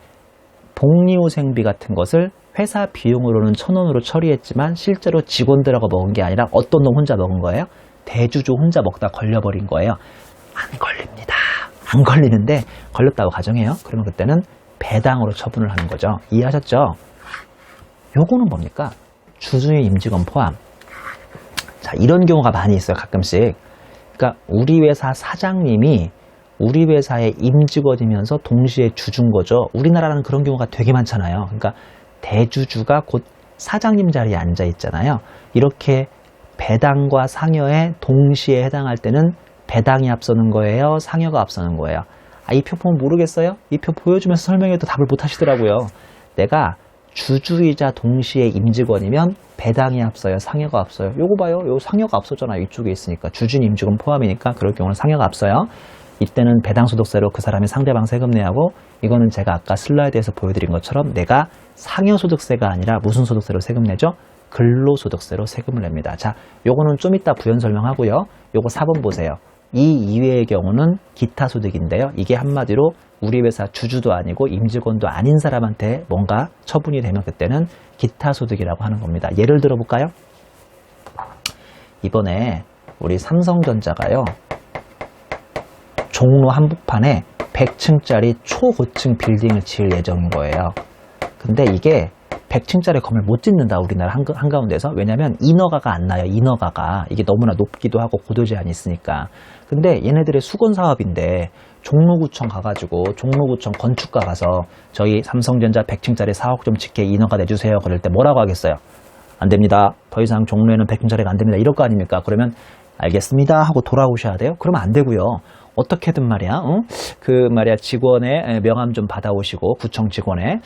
A: 복리후생비 같은 것을 회사 비용으로는 1,000원으로 처리했지만 실제로 직원들하고 먹은 게 아니라 어떤 놈 혼자 먹은 거예요? 대주주 혼자 먹다 걸려버린 거예요. 안 걸립니다. 안 걸리는데 걸렸다고 가정해요. 그러면 그때는 배당으로 처분을 하는 거죠. 이해하셨죠? 요거는 뭡니까? 주주의 임직원 포함. 자, 이런 경우가 많이 있어요. 가끔씩. 그러니까 우리 회사 사장님이 우리 회사의 임직원이면서 동시에 주주인 거죠. 우리나라는 그런 경우가 되게 많잖아요. 그러니까 대주주가 곧 사장님 자리에 앉아 있잖아요. 이렇게 배당과 상여에 동시에 해당할 때는 배당이 앞서는 거예요? 상여가 앞서는 거예요? 이 표 보면 모르겠어요? 이 표 보여주면서 설명해도 답을 못 하시더라고요. 내가 주주이자 동시에 임직원이면 배당이 앞서요? 상여가 앞서요? 요거 봐요. 요 상여가 앞서잖아요. 이쪽에 있으니까. 주주인 임직원 포함이니까 그럴 경우는 상여가 앞서요. 이때는 배당소득세로 그 사람이 상대방 세금 내야 하고 이거는 제가 아까 슬라이드에서 보여드린 것처럼 내가 상여소득세가 아니라 무슨 소득세로 세금 내죠? 근로소득세로 세금을 냅니다. 자, 요거는 좀 이따 부연 설명하고요. 요거 4번 보세요. 이 이외의 경우는 기타소득인데요. 이게 한마디로 우리 회사 주주도 아니고 임직원도 아닌 사람한테 뭔가 처분이 되면 그때는 기타소득이라고 하는 겁니다. 예를 들어 볼까요? 이번에 우리 삼성전자가요. 종로 한복판에 100층짜리 초고층 빌딩을 지을 예정인 거예요. 근데 이게 100층짜리 건물 못 짓는다, 우리나라 한가운데서. 왜냐면 인허가가 안 나요. 인허가가. 이게 너무나 높기도 하고 고도 제한이 있으니까. 근데 얘네들의 수건 사업인데 종로구청 가가지고 종로구청 건축가 가서 저희 삼성전자 100층짜리 4억 좀 짓게 인허가 내주세요. 그럴 때 뭐라고 하겠어요? 안 됩니다. 더 이상 종로에는 100층짜리가 안 됩니다. 이럴 거 아닙니까? 그러면 알겠습니다 하고 돌아오셔야 돼요? 그러면 안 되고요. 어떻게든 말이야, 직원의 명함 좀 받아오시고, 구청 직원의,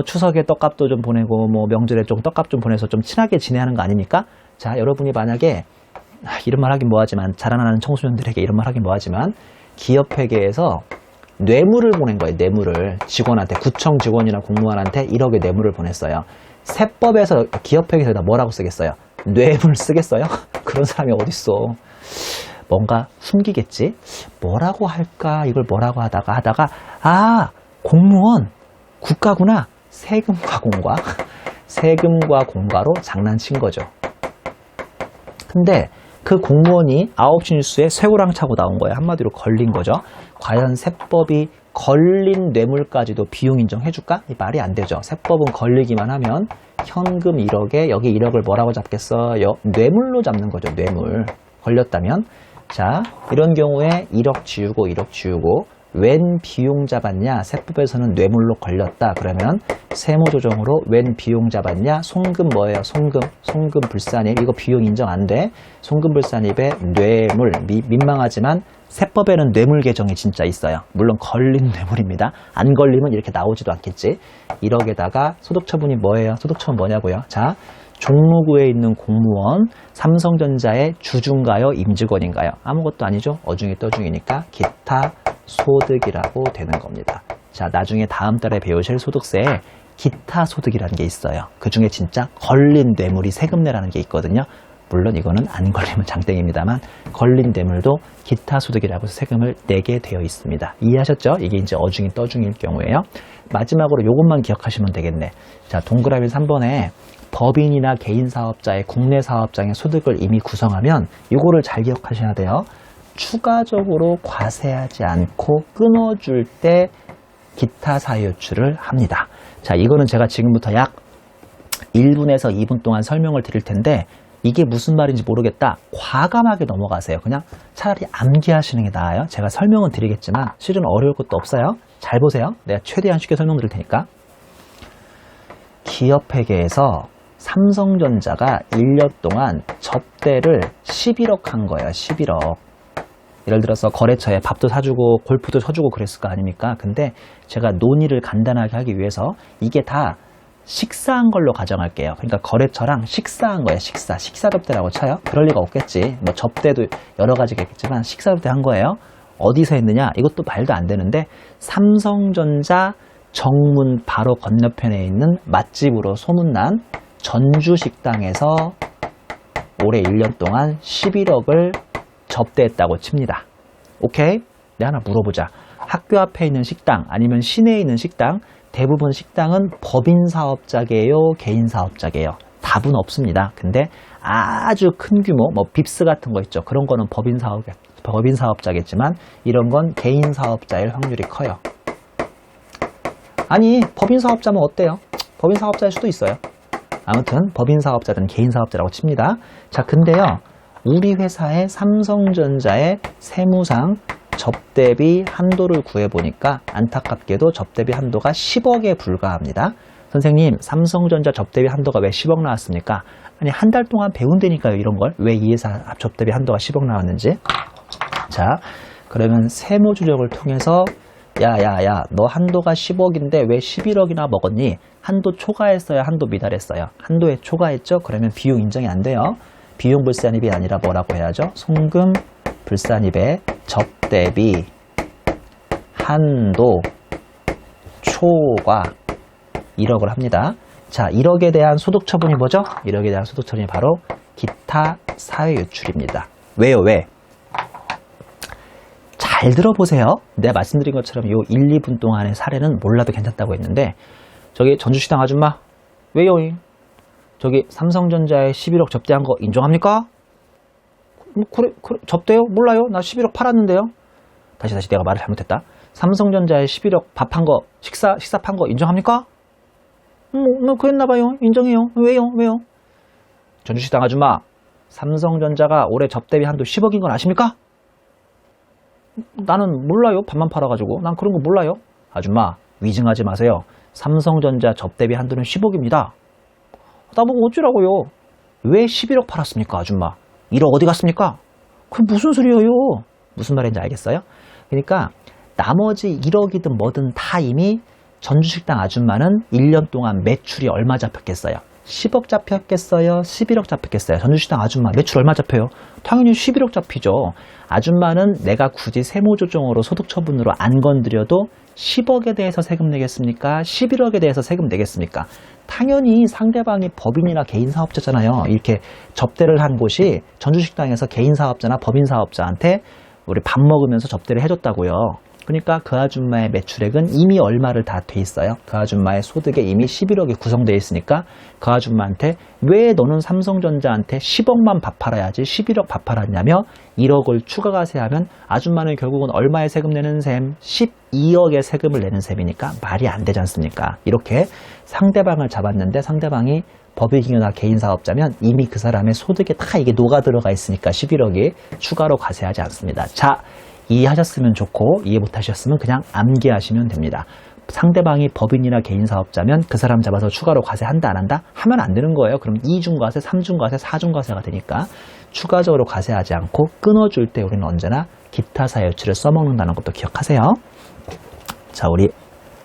A: 추석에 떡값도 좀 보내고, 명절에 좀 떡값 좀 보내서 좀 친하게 지내하는 거 아닙니까? 자, 여러분이 만약에, 이런 말 하긴 뭐하지만, 자라나는 청소년들에게 이런 말 하긴 뭐하지만, 기업회계에서 뇌물을 보낸 거예요, 뇌물을. 직원한테, 구청 직원이나 공무원한테 1억의 뇌물을 보냈어요. 세법에서 기업회계에다 뭐라고 쓰겠어요? 뇌물 쓰겠어요? 그런 사람이 어딨어. 뭔가 숨기겠지. 뭐라고 할까? 이걸 뭐라고 하다가 아, 공무원, 국가구나. 세금과 공과. 세금과 공과로 장난친 거죠. 근데 그 공무원이 9시 뉴스에 쇠고랑 차고 나온 거예요. 한마디로 걸린 거죠. 과연 세법이 걸린 뇌물까지도 비용 인정해줄까? 이 말이 안 되죠. 세법은 걸리기만 하면 현금 1억에 여기 1억을 뭐라고 잡겠어요? 뇌물로 잡는 거죠. 뇌물. 걸렸다면. 자, 이런 경우에 1억 지우고 1억 지우고 웬 비용 잡았냐? 세법에서는 뇌물로 걸렸다. 그러면 세무조정으로 웬 비용 잡았냐? 송금 뭐예요? 송금 불산입. 이거 비용 인정 안 돼. 송금 불산입에 뇌물. 민망하지만 세법에는 뇌물 개정이 진짜 있어요. 물론 걸린 뇌물입니다. 안 걸리면 이렇게 나오지도 않겠지. 1억에다가 소득처분이 뭐예요? 소득처분 뭐냐고요? 자, 종무구에 있는 공무원, 삼성전자의 주주인가요? 임직원인가요? 아무것도 아니죠. 어중이 떠중이니까 기타 소득이라고 되는 겁니다. 자, 나중에 다음 달에 배우실 소득세에 기타 소득이라는 게 있어요. 그 중에 진짜 걸린 뇌물이 세금 내라는 게 있거든요. 물론 이거는 안 걸리면 장땡입니다만 걸린 뇌물도 기타 소득이라고 해서 세금을 내게 되어 있습니다. 이해하셨죠? 이게 이제 어중이 떠중일 경우에요. 마지막으로 이것만 기억하시면 되겠네. 자, 동그라미 3번에 법인이나 개인 사업자의 국내 사업장의 소득을 이미 구성하면 이거를 잘 기억하셔야 돼요. 추가적으로 과세하지 않고 끊어줄 때 기타 사유출을 합니다. 자, 이거는 제가 지금부터 약 1분에서 2분 동안 설명을 드릴 텐데 이게 무슨 말인지 모르겠다. 과감하게 넘어가세요. 그냥 차라리 암기하시는 게 나아요. 제가 설명은 드리겠지만 실은 어려울 것도 없어요. 잘 보세요. 내가 최대한 쉽게 설명드릴 테니까. 기업회계에서 삼성전자가 1년 동안 접대를 11억 한 거예요. 11억. 예를 들어서 거래처에 밥도 사주고 골프도 쳐주고 그랬을 거 아닙니까? 근데 제가 논의를 간단하게 하기 위해서 이게 다 식사한 걸로 가정할게요. 그러니까 거래처랑 식사한 거예요. 식사 접대라고 쳐요. 그럴 리가 없겠지. 뭐 접대도 여러 가지가 있겠지만 식사 접대 한 거예요. 어디서 했느냐? 이것도 말도 안 되는데 삼성전자 정문 바로 건너편에 있는 맛집으로 소문난 전주식당에서 올해 1년 동안 11억을 접대했다고 칩니다. 오케이? 내가 하나 물어보자. 학교 앞에 있는 식당 아니면 시내에 있는 식당 대부분 식당은 법인 사업자계요? 개인 사업자계요? 답은 없습니다. 근데 아주 큰 규모, 뭐 빕스 같은 거 있죠. 그런 거는 법인 사업자겠지만 이런 건 개인 사업자일 확률이 커요. 아니, 법인 사업자면 어때요? 법인 사업자일 수도 있어요. 아무튼 법인 사업자든 개인 사업자라고 칩니다. 자, 근데요. 우리 회사의 삼성전자의 세무상 접대비 한도를 구해보니까 안타깝게도 접대비 한도가 10억에 불과합니다. 선생님, 삼성전자 접대비 한도가 왜 10억 나왔습니까? 아니, 한 달 동안 배운다니까요, 이런 걸. 왜 이 회사 접대비 한도가 10억 나왔는지. 자, 그러면 세무조정을 통해서 야, 너 한도가 10억인데 왜 11억이나 먹었니? 한도 초과했어요, 한도 미달했어요? 한도에 초과했죠? 그러면 비용 인정이 안 돼요. 비용 불산입이 아니라 뭐라고 해야죠? 송금 불산입의 접대비 한도 초과 1억을 합니다. 자, 1억에 대한 소득 처분이 뭐죠? 1억에 대한 소득 처분이 바로 기타 사회 유출입니다. 왜요? 왜? 잘 들어보세요. 내가 말씀드린 것처럼 요 1, 2분 동안의 사례는 몰라도 괜찮다고 했는데 저기 전주시장 아줌마 왜요? 저기 삼성전자에 11억 접대한 거 인정합니까? 그래, 접대요? 몰라요? 나 11억 팔았는데요? 다시 내가 말을 잘못했다. 삼성전자에 11억 밥한 거, 식사 판 거 인정합니까? 그랬나봐요. 인정해요. 왜요? 전주시장 아줌마, 삼성전자가 올해 접대비 한도 10억인 건 아십니까? 나는 몰라요. 밥만 팔아가지고. 난 그런 거 몰라요. 아줌마, 위증하지 마세요. 삼성전자 접대비 한도는 10억입니다. 나보고 어찌라고요? 왜 11억 팔았습니까, 아줌마? 1억 어디 갔습니까? 그게 무슨 소리예요? 무슨 말인지 알겠어요? 그러니까 나머지 1억이든 뭐든 다 이미 전주식당 아줌마는 1년 동안 매출이 얼마 잡혔겠어요? 10억 잡혔겠어요? 11억 잡혔겠어요? 전주식당 아줌마 매출 얼마 잡혀요? 당연히 11억 잡히죠. 아줌마는 내가 굳이 세무조정으로 소득처분으로 안 건드려도 10억에 대해서 세금 내겠습니까? 11억에 대해서 세금 내겠습니까? 당연히 상대방이 법인이나 개인 사업자잖아요. 이렇게 접대를 한 곳이 전주식당에서 개인 사업자나 법인 사업자한테 우리 밥 먹으면서 접대를 해줬다고요. 그러니까 그 아줌마의 매출액은 이미 얼마를 다 돼 있어요. 그 아줌마의 소득에 이미 11억이 구성되어 있으니까 그 아줌마한테 왜 너는 삼성전자한테 10억만 밥 팔아야지 11억 밥 팔았냐며 1억을 추가 과세하면 아줌마는 결국은 얼마의 세금 내는 셈? 12억의 세금을 내는 셈이니까 말이 안 되지 않습니까? 이렇게 상대방을 잡았는데 상대방이 법인이나 개인 사업자면 이미 그 사람의 소득에 다 이게 녹아 들어가 있으니까 11억이 추가로 과세하지 않습니다. 자, 이해하셨으면 좋고 이해 못하셨으면 그냥 암기하시면 됩니다. 상대방이 법인이나 개인 사업자면 그 사람 잡아서 추가로 과세한다 안 한다? 하면 안 되는 거예요. 그럼 2중과세, 3중과세, 4중과세가 되니까 추가적으로 과세하지 않고 끊어줄 때 우리는 언제나 기타 사유치를 써먹는다는 것도 기억하세요. 자, 우리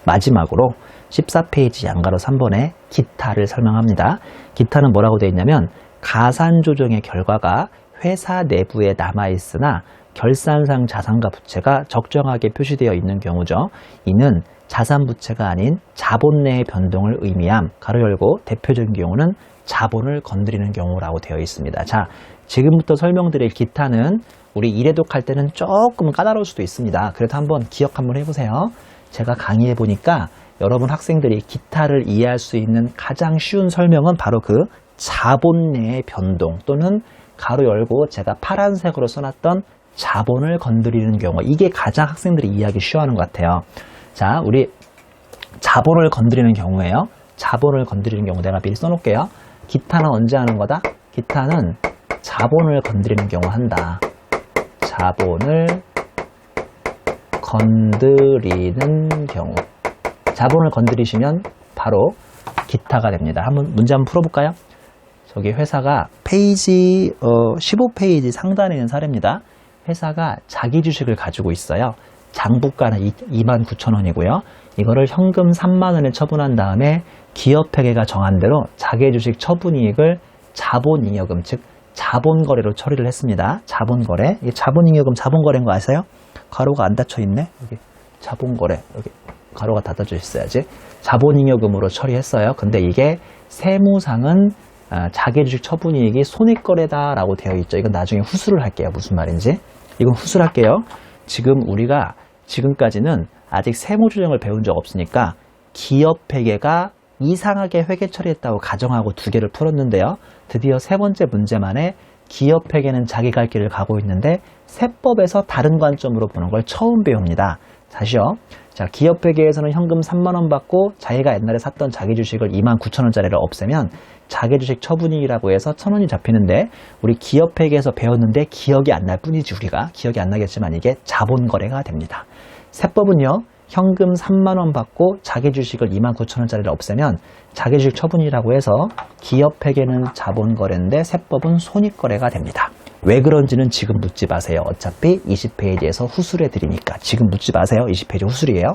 A: 마지막으로 14페이지 양가로 3번에 기타를 설명합니다. 기타는 뭐라고 되어 있냐면 가산조정의 결과가 회사 내부에 남아있으나 결산상 자산과 부채가 적정하게 표시되어 있는 경우죠. 이는 자산부채가 아닌 자본 내의 변동을 의미함. 가로 열고 대표적인 경우는 자본을 건드리는 경우라고 되어 있습니다. 자, 지금부터 설명드릴 기타는 우리 일회독 할 때는 조금 까다로울 수도 있습니다. 그래도 한번 기억 한번 해보세요. 제가 강의해 보니까 여러분 학생들이 기타를 이해할 수 있는 가장 쉬운 설명은 바로 그 자본 내의 변동 또는 가로 열고 제가 파란색으로 써놨던 자본을 건드리는 경우, 이게 가장 학생들이 이해하기 쉬워하는 것 같아요. 자, 우리 자본을 건드리는 경우에요. 자본을 건드리는 경우 내가 미리 써놓을게요. 기타는 언제 하는 거다? 기타는 자본을 건드리는 경우 한다. 자본을 건드리는 경우. 자본을 건드리시면 바로 기타가 됩니다. 한번 문제 한번 풀어볼까요? 저기 회사가 페이지 15페이지 상단에 있는 사례입니다. 회사가 자기 주식을 가지고 있어요. 장부가는 29,000원이고요. 이거를 현금 3만원에 처분한 다음에 기업회계가 정한 대로 자기 주식 처분이익을 자본잉여금, 즉 자본거래로 처리를 했습니다. 자본거래. 이 자본잉여금 자본거래인 거 아세요? 가로가 안 닫혀 있네. 여기 자본거래. 여기 가로가 닫아져 있어야지. 자본잉여금으로 처리했어요. 근데 이게 세무상은 자기주식 처분이익이 손익거래다라고 되어 있죠. 이건 나중에 후수를 할게요. 무슨 말인지. 이건 후수를 할게요. 지금 우리가 지금까지는 아직 세무조정을 배운 적 없으니까 기업회계가 이상하게 회계 처리했다고 가정하고 두 개를 풀었는데요. 드디어 세 번째 문제만에 기업회계는 자기 갈 길을 가고 있는데 세법에서 다른 관점으로 보는 걸 처음 배웁니다. 다시요. 자, 기업회계에서는 현금 3만원 받고 자기가 옛날에 샀던 자기 주식을 29,000원짜리를 없애면 자기 주식 처분이익이라고 해서 1,000원이 잡히는데 우리 기업회계에서 배웠는데 기억이 안 날 뿐이지 우리가. 기억이 안 나겠지만 이게 자본거래가 됩니다. 세법은요. 현금 3만원 받고 자기 주식을 29,000원짜리를 없애면 자기 주식 처분이라고 해서 기업회계는 자본거래인데 세법은 손익거래가 됩니다. 왜 그런지는 지금 묻지 마세요. 어차피 20페이지에서 후술해 드리니까 지금 묻지 마세요. 20페이지 후술이에요.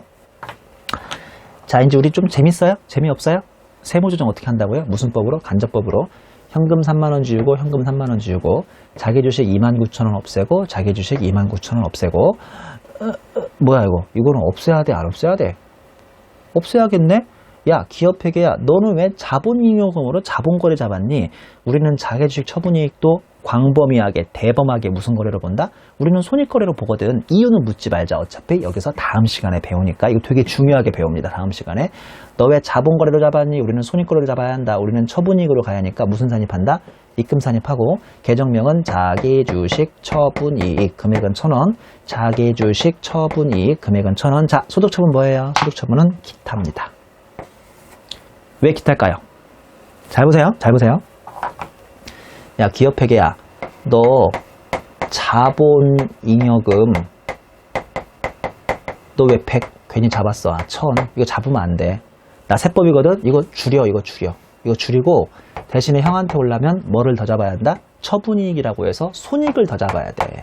A: 자, 이제 우리 좀 재밌어요? 재미없어요? 세무조정 어떻게 한다고요? 무슨 법으로? 간접법으로. 현금 3만원 지우고 현금 3만원 지우고 자기 주식 29,000원 없애고 자기 주식 29,000원 없애고 뭐야 이거? 이거는 없애야 돼? 안 없애야 돼? 없애야겠네? 야, 기업회계야, 너는 왜 자본잉여금으로 자본거래 잡았니? 우리는 자기주식 처분이익도 광범위하게 대범하게 무슨 거래로 본다? 우리는 손익거래로 보거든. 이유는 묻지 말자. 어차피 여기서 다음 시간에 배우니까 이거 되게 중요하게 배웁니다. 다음 시간에. 너 왜 자본거래로 잡았니? 우리는 손익거래로 잡아야 한다. 우리는 처분이익으로 가야 하니까 무슨 산입한다? 입금 산입하고 계정명은 자기주식 처분이익 금액은 1,000원. 자기주식 처분이익 금액은 1,000원. 자, 소득처분 뭐예요? 소득처분은 기타입니다. 왜 기타일까요? 잘 보세요. 잘 보세요. 야, 기업회계야, 너 자본잉여금 너 왜 100 괜히 잡았어? 1000 이거 잡으면 안 돼. 나 세법이거든. 이거 줄여. 이거 줄이고 대신에 형한테 오려면 뭐를 더 잡아야 한다? 처분이익이라고 해서 손익을 더 잡아야 돼.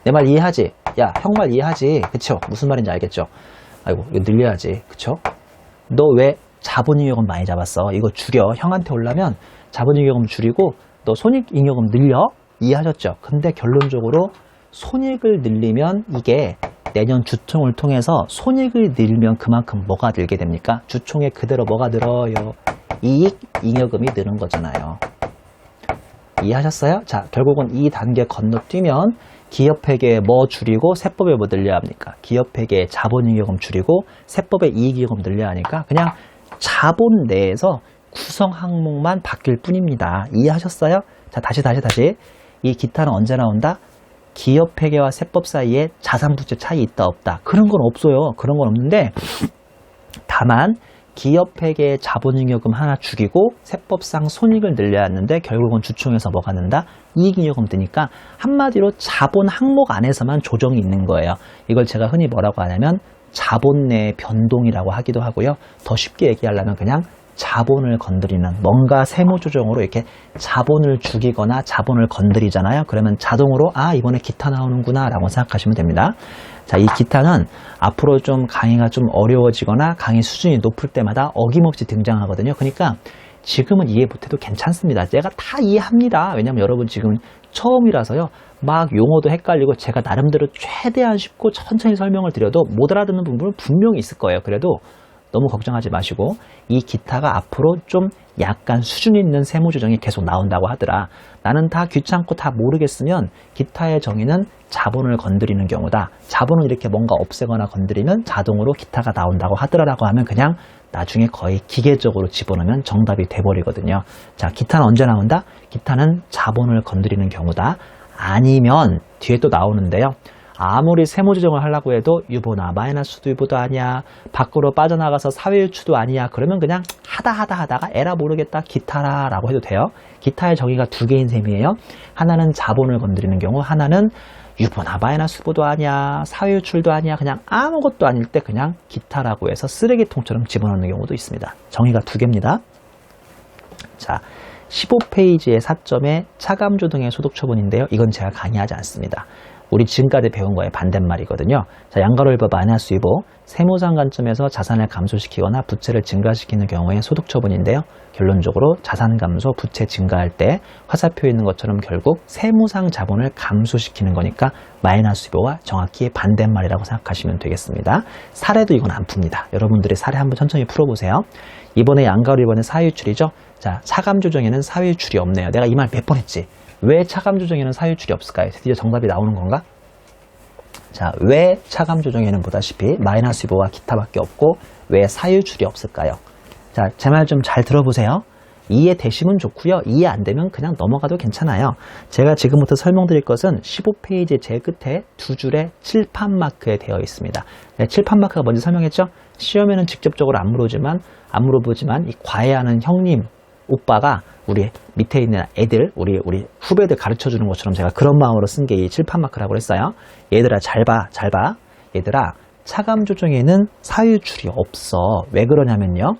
A: 내 말 이해하지? 야, 형 말 이해하지? 그쵸? 무슨 말인지 알겠죠? 아이고, 이거 늘려야지. 그쵸? 너 왜 자본잉여금 많이 잡았어? 이거 줄여. 형한테 오려면 자본잉여금 줄이고 너 손익잉여금 늘려? 이해하셨죠? 근데 결론적으로 손익을 늘리면 이게 내년 주총을 통해서 손익을 늘면 그만큼 뭐가 늘게 됩니까? 주총에 그대로 뭐가 늘어요? 이익, 잉여금이 느는 거잖아요. 이해하셨어요? 자, 결국은 이 단계 건너뛰면 기업회계에 뭐 줄이고 세법에 뭐 늘려야 합니까? 기업회계에 자본잉여금 줄이고 세법에 이익잉여금 늘려야 하니까 그냥 자본 내에서 구성 항목만 바뀔 뿐입니다. 이해하셨어요? 자, 다시. 이 기타는 언제 나온다? 기업회계와 세법 사이에 자산부채 차이 있다 없다? 그런 건 없어요. 그런 건 없는데 다만 기업회계에 자본잉여금 하나 죽이고 세법상 손익을 늘려야 하는데 결국은 주총에서 뭐가 는다? 이익잉여금 드니까 한마디로 자본 항목 안에서만 조정이 있는 거예요. 이걸 제가 흔히 뭐라고 하냐면 자본 내 변동이라고 하기도 하고요. 더 쉽게 얘기하려면 그냥 자본을 건드리는, 뭔가 세무조정으로 이렇게 자본을 죽이거나 자본을 건드리잖아요. 그러면 자동으로 이번에 기타 나오는구나 라고 생각하시면 됩니다. 자, 이 기타는 앞으로 좀 강의가 좀 어려워지거나 강의 수준이 높을 때마다 어김없이 등장하거든요. 그러니까 지금은 이해 못해도 괜찮습니다. 제가 다 이해합니다. 왜냐면 여러분 지금 처음이라서요. 막 용어도 헷갈리고 제가 나름대로 최대한 쉽고 천천히 설명을 드려도 못 알아듣는 부분은 분명히 있을 거예요. 그래도 너무 걱정하지 마시고 이 기타가 앞으로 좀 약간 수준 있는 세무조정이 계속 나온다고 하더라. 나는 다 귀찮고 다 모르겠으면 기타의 정의는 자본을 건드리는 경우다. 자본을 이렇게 뭔가 없애거나 건드리면 자동으로 기타가 나온다고 하더라라고 하면 그냥 나중에 거의 기계적으로 집어넣으면 정답이 돼버리거든요. 자, 기타는 언제 나온다? 기타는 자본을 건드리는 경우다. 아니면 뒤에 또 나오는데요. 아무리 세무조정을 하려고 해도 유보나 마이너스도 유보도 아니야, 밖으로 빠져나가서 사회유추도 아니야, 그러면 그냥 하다가 에라 모르겠다 기타라 라고 해도 돼요. 기타의 정의가 두 개인 셈이에요. 하나는 자본을 건드리는 경우, 하나는 유보나 마이너스 유보도 아니야, 사회유출도 아니야, 그냥 아무것도 아닐 때 그냥 기타라고 해서 쓰레기통처럼 집어넣는 경우도 있습니다. 정의가 두 개입니다. 자, 15페이지의 4점의 차감조등의 소득처분인데요. 이건 제가 강의하지 않습니다. 우리 지금까지 배운 거에 반대말이거든요. 자, 양가로 1번 마이너스 유보, 세무상 관점에서 자산을 감소시키거나 부채를 증가시키는 경우에 소득처분인데요. 결론적으로 자산 감소, 부채 증가할 때 화살표에 있는 것처럼 결국 세무상 자본을 감소시키는 거니까 마이너스 유보와 정확히 반대말이라고 생각하시면 되겠습니다. 사례도 이건 안 풉니다. 여러분들이 사례 한번 천천히 풀어보세요. 이번에 양가로 1번은 사유출이죠. 자, 차감조정에는 사유출이 없네요. 내가 이 말 몇 번 했지? 왜 차감조정에는 사유출이 없을까요? 드디어 정답이 나오는 건가? 자, 왜 차감조정에는 보다시피 마이너스 유보와 기타밖에 없고 왜 사유출이 없을까요? 자, 제 말 좀 잘 들어보세요. 이해되시면 좋고요. 이해 안 되면 그냥 넘어가도 괜찮아요. 제가 지금부터 설명드릴 것은 15페이지 제 끝에 두 줄의 칠판 마크에 되어 있습니다. 네, 칠판 마크가 뭔지 설명했죠? 시험에는 직접적으로 안 물어보지만 이 과외하는 형님, 오빠가 우리 밑에 있는 애들, 우리 후배들 가르쳐 주는 것처럼 제가 그런 마음으로 쓴 게 이 칠판 마크라고 했어요. 얘들아 잘 봐. 얘들아, 차감 조정에는 사유출이 없어. 왜 그러냐면요.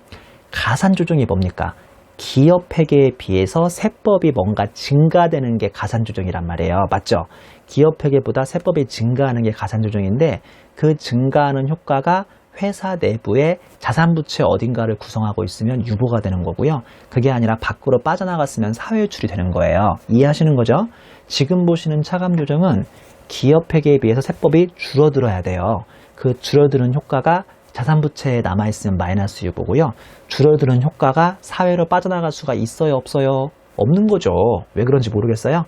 A: 가산 조정이 뭡니까? 기업 회계에 비해서 세법이 뭔가 증가되는 게 가산 조정이란 말이에요. 맞죠? 기업 회계보다 세법이 증가하는 게 가산 조정인데 그 증가하는 효과가 회사 내부에 자산부채 어딘가를 구성하고 있으면 유보가 되는 거고요. 그게 아니라 밖으로 빠져나갔으면 사회유출이 되는 거예요. 이해하시는 거죠? 지금 보시는 차감조정은 기업회계에 비해서 세법이 줄어들어야 돼요. 그 줄어드는 효과가 자산부채에 남아있으면 마이너스 유보고요. 줄어드는 효과가 사회로 빠져나갈 수가 있어요? 없어요? 없는 거죠. 왜 그런지 모르겠어요.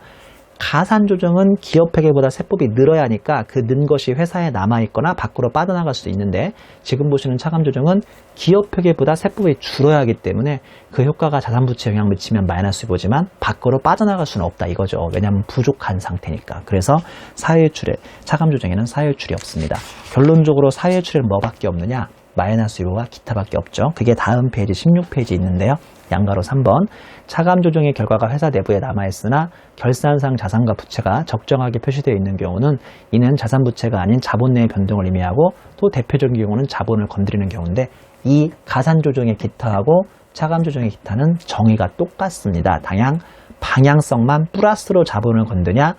A: 가산조정은 기업회계보다 세법이 늘어야 하니까 그 는 것이 회사에 남아있거나 밖으로 빠져나갈 수도 있는데 지금 보시는 차감조정은 기업회계보다 세법이 줄어야 하기 때문에 그 효과가 자산부채에 영향을 미치면 마이너스 보지만 밖으로 빠져나갈 수는 없다 이거죠. 왜냐하면 부족한 상태니까. 그래서 차감조정에는 사유출이 없습니다. 결론적으로 사유출에는 뭐밖에 없느냐? 마이너스 유보와 기타밖에 없죠. 그게 다음 페이지 16페이지 있는데요. 양가로 3번 차감 조정의 결과가 회사 내부에 남아있으나 결산상 자산과 부채가 적정하게 표시되어 있는 경우는 이는 자산 부채가 아닌 자본 내의 변동을 의미하고 또 대표적인 경우는 자본을 건드리는 경우인데 이 가산 조정의 기타하고 차감 조정의 기타는 정의가 똑같습니다. 다양 방향성만 플러스로 자본을 건드냐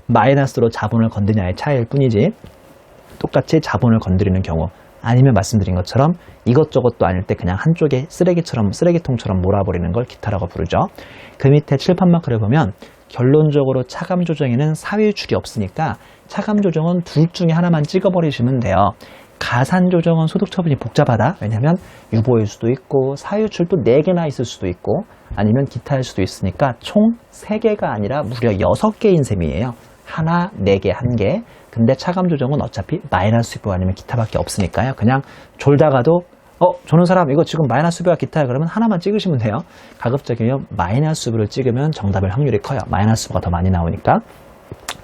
A: 마이너스로 자본을 건드냐의 차이일 뿐이지 똑같이 자본을 건드리는 경우 아니면 말씀드린 것처럼 이것저것도 아닐 때 그냥 한쪽에 쓰레기통처럼 몰아버리는 걸 기타라고 부르죠. 그 밑에 칠판 마크를 보면 결론적으로 차감 조정에는 사유출이 없으니까 차감 조정은 둘 중에 하나만 찍어버리시면 돼요. 가산 조정은 소득 처분이 복잡하다. 왜냐하면 유보일 수도 있고 사유출도 4개나 있을 수도 있고 아니면 기타일 수도 있으니까 총 3개가 아니라 무려 6개인 셈이에요. 하나, 4개, 1개. 근데 차감 조정은 어차피 마이너스 유보 아니면 기타밖에 없으니까요. 그냥 졸다가도 조는 사람 이거 지금 마이너스 유보야 기타야 그러면 하나만 찍으시면 돼요. 가급적이면 마이너스 유보를 찍으면 정답일 확률이 커요. 마이너스 유보가 더 많이 나오니까.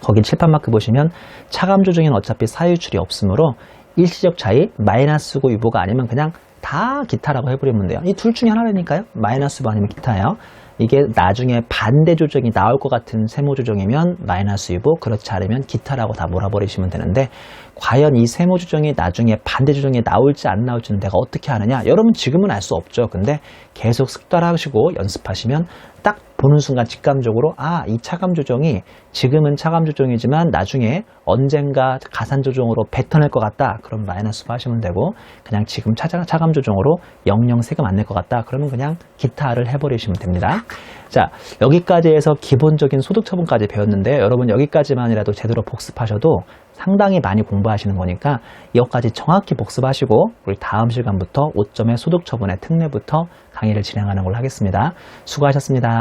A: 거기 칠판마크 보시면 차감 조정에는 어차피 사유출이 없으므로 일시적 차이 마이너스고 유보가 아니면 그냥 다 기타라고 해버리면 돼요. 이 둘 중에 하나라니까요. 마이너스 유보 아니면 기타예요. 이게 나중에 반대 조정이 나올 것 같은 세모 조정이면 마이너스 유보, 그렇지 않으면 기타라고 다 몰아버리시면 되는데 과연 이 세모 조정이 나중에 반대 조정이 나올지 안 나올지는 내가 어떻게 아느냐? 여러분 지금은 알 수 없죠. 근데 계속 습관하시고 연습하시면 딱 보는 순간 직감적으로 이 차감 조정이 지금은 차감 조정이지만 나중에 언젠가 가산 조정으로 뱉어낼 것 같다. 그럼 마이너스 하시면 되고 그냥 지금 차감 조정으로 00 세금 안 낼 것 같다. 그러면 그냥 기타를 해버리시면 됩니다. 자, 여기까지 해서 기본적인 소득 처분까지 배웠는데 여러분 여기까지만이라도 제대로 복습하셔도 상당히 많이 공부하시는 거니까 이것까지 정확히 복습하시고 우리 다음 시간부터 5점의 소득 처분의 특례부터 강의를 진행하는 걸로 하겠습니다. 수고하셨습니다.